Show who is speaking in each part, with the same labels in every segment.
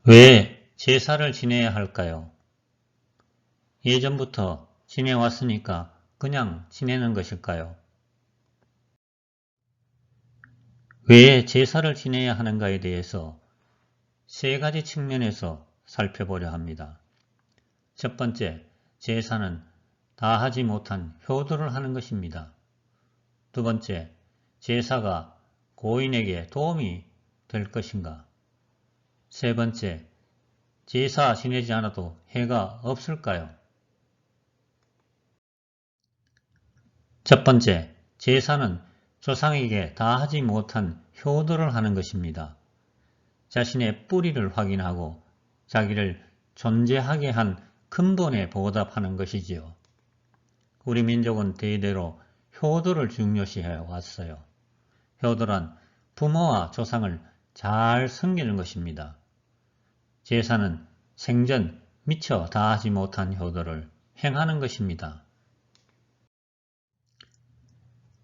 Speaker 1: 왜 제사를 지내야 할까요? 예전부터 지내왔으니까 그냥 지내는 것일까요? 왜 제사를 지내야 하는가에 대해서 세 가지 측면에서 살펴보려 합니다. 첫 번째, 제사는 다 하지 못한 효도를 하는 것입니다. 두 번째, 제사가 고인에게 도움이 될 것인가? 세 번째, 제사 지내지 않아도 해가 없을까요? 첫 번째, 제사는 조상에게 다 하지 못한 효도를 하는 것입니다. 자신의 뿌리를 확인하고 자기를 존재하게 한 근본에 보답하는 것이지요. 우리 민족은 대대로 효도를 중요시해 왔어요. 효도란 부모와 조상을 잘 섬기는 것입니다. 제사는 생전 미처 다 하지 못한 효도를 행하는 것입니다.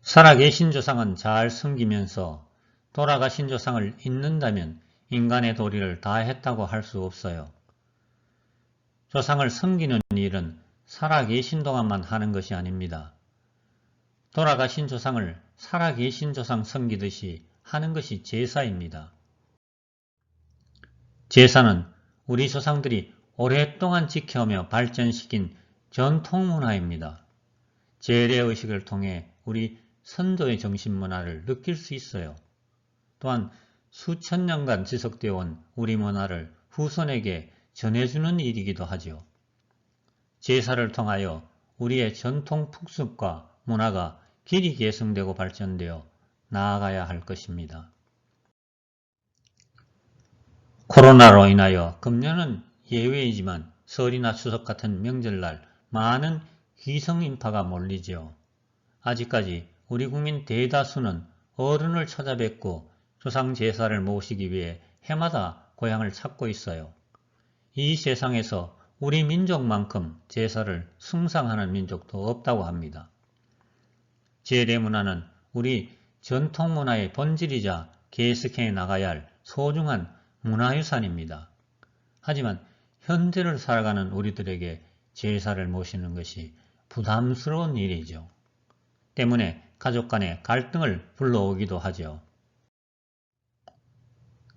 Speaker 1: 살아계신 조상은 잘 섬기면서 돌아가신 조상을 잊는다면 인간의 도리를 다 했다고 할 수 없어요. 조상을 섬기는 일은 살아계신 동안만 하는 것이 아닙니다. 돌아가신 조상을 살아계신 조상 섬기듯이 하는 것이 제사입니다. 제사는 우리 조상들이 오랫동안 지켜오며 발전시킨 전통문화입니다. 제례의식을 통해 우리 선조의 정신문화를 느낄 수 있어요. 또한 수천 년간 지속되어 온 우리 문화를 후손에게 전해주는 일이기도 하죠. 제사를 통하여 우리의 전통 풍습과 문화가 길이 계승되고 발전되어 나아가야 할 것입니다. 코로나로 인하여 금년은 예외이지만 설이나 추석 같은 명절날 많은 귀성인파가 몰리지요. 아직까지 우리 국민 대다수는 어른을 찾아뵙고 조상 제사를 모시기 위해 해마다 고향을 찾고 있어요. 이 세상에서 우리 민족만큼 제사를 숭상하는 민족도 없다고 합니다. 제례문화는 우리 전통문화의 본질이자 계승해 나가야 할 소중한 문화유산입니다. 하지만 현재를 살아가는 우리들에게 제사를 모시는 것이 부담스러운 일이죠. 때문에 가족 간의 갈등을 불러오기도 하죠.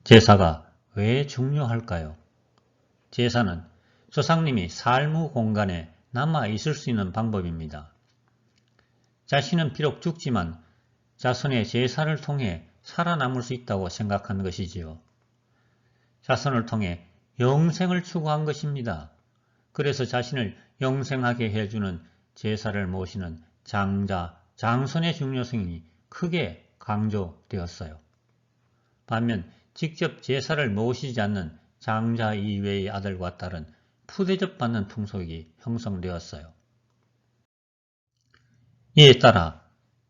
Speaker 1: 제사가 왜 중요할까요? 제사는 조상님이 삶의 공간에 남아 있을 수 있는 방법입니다. 자신은 비록 죽지만 자손의 제사를 통해 살아남을 수 있다고 생각한 것이지요. 자손을 통해 영생을 추구한 것입니다. 그래서 자신을 영생하게 해주는 제사를 모시는 장자, 장손의 중요성이 크게 강조되었어요. 반면 직접 제사를 모시지 않는 장자 이외의 아들과 딸은 푸대접받는 풍속이 형성되었어요. 이에 따라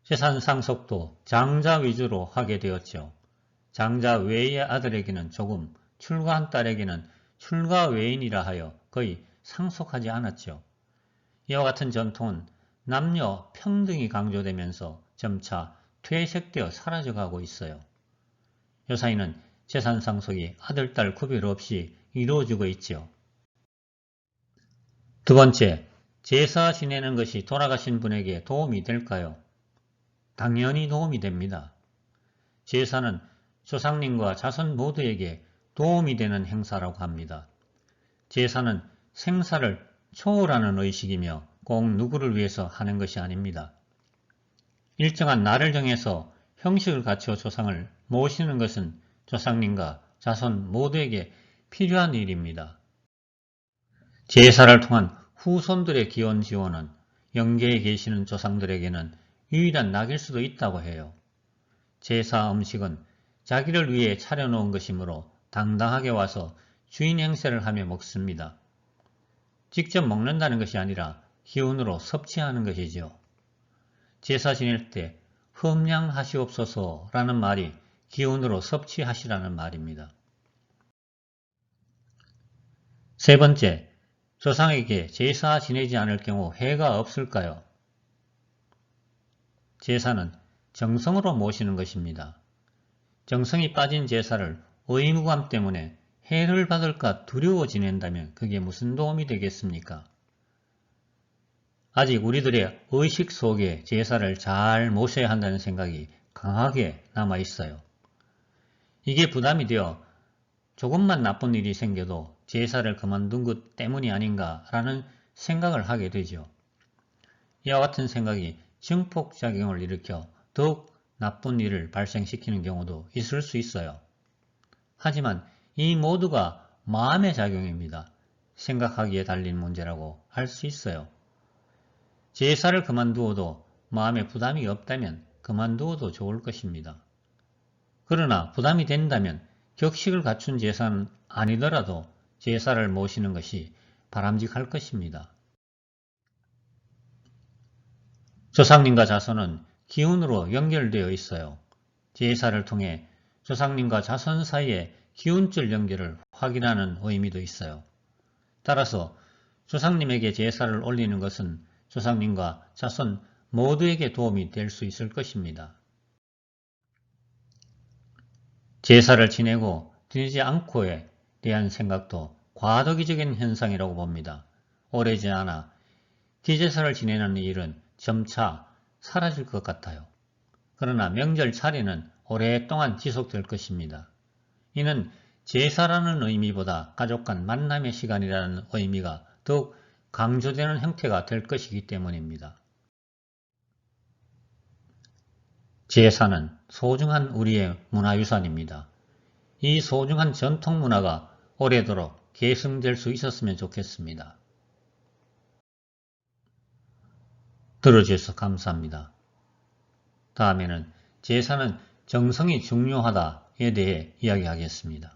Speaker 1: 재산 상속도 장자 위주로 하게 되었죠. 장자 외의 아들에게는 조금, 출가한 딸에게는 출가 외인이라 하여 거의 상속하지 않았죠. 이와 같은 전통은 남녀 평등이 강조되면서 점차 퇴색되어 사라져가고 있어요. 요사이는 재산 상속이 아들, 딸 구별 없이 이루어지고 있죠. 두 번째, 제사 지내는 것이 돌아가신 분에게 도움이 될까요? 당연히 도움이 됩니다. 제사는 조상님과 자손 모두에게 도움이 되는 행사라고 합니다. 제사는 생사를 초월하는 의식이며 꼭 누구를 위해서 하는 것이 아닙니다. 일정한 날을 정해서 형식을 갖추어 조상을 모시는 것은 조상님과 자손 모두에게 필요한 일입니다. 제사를 통한 후손들의 기원 지원은 영계에 계시는 조상들에게는 유일한 낙일 수도 있다고 해요. 제사 음식은 자기를 위해 차려놓은 것이므로 당당하게 와서 주인 행세를 하며 먹습니다. 직접 먹는다는 것이 아니라 기운으로 섭취하는 것이지요. 제사 지낼 때 흠량하시옵소서라는 말이 기운으로 섭취하시라는 말입니다. 세 번째, 조상에게 제사 지내지 않을 경우 해가 없을까요? 제사는 정성으로 모시는 것입니다. 정성이 빠진 제사를 의무감 때문에 해를 받을까 두려워 지낸다면 그게 무슨 도움이 되겠습니까? 아직 우리들의 의식 속에 제사를 잘 모셔야 한다는 생각이 강하게 남아 있어요. 이게 부담이 되어 조금만 나쁜 일이 생겨도 제사를 그만둔 것 때문이 아닌가라는 생각을 하게 되죠. 이와 같은 생각이 증폭작용을 일으켜 더욱 나쁜 일을 발생시키는 경우도 있을 수 있어요. 하지만 이 모두가 마음의 작용입니다. 생각하기에 달린 문제라고 할 수 있어요. 제사를 그만두어도 마음에 부담이 없다면 그만두어도 좋을 것입니다. 그러나 부담이 된다면 격식을 갖춘 제사는 아니더라도 제사를 모시는 것이 바람직할 것입니다. 조상님과 자손은 기운으로 연결되어 있어요. 제사를 통해 조상님과 자손 사이의 기운줄 연결을 확인하는 의미도 있어요. 따라서 조상님에게 제사를 올리는 것은 조상님과 자손 모두에게 도움이 될 수 있을 것입니다. 제사를 지내고 지내지 않고에 대한 생각도 과도기적인 현상이라고 봅니다. 오래지 않아 기제사를 지내는 일은 점차 사라질 것 같아요. 그러나 명절 차례는 오랫동안 지속될 것입니다. 이는 제사라는 의미보다 가족 간 만남의 시간이라는 의미가 더욱 강조되는 형태가 될 것이기 때문입니다. 제사는 소중한 우리의 문화유산입니다. 이 소중한 전통 문화가 오래도록 계승될 수 있었으면 좋겠습니다. 들어주셔서 감사합니다. 다음에는 제사는 정성이 중요하다에 대해 이야기하겠습니다.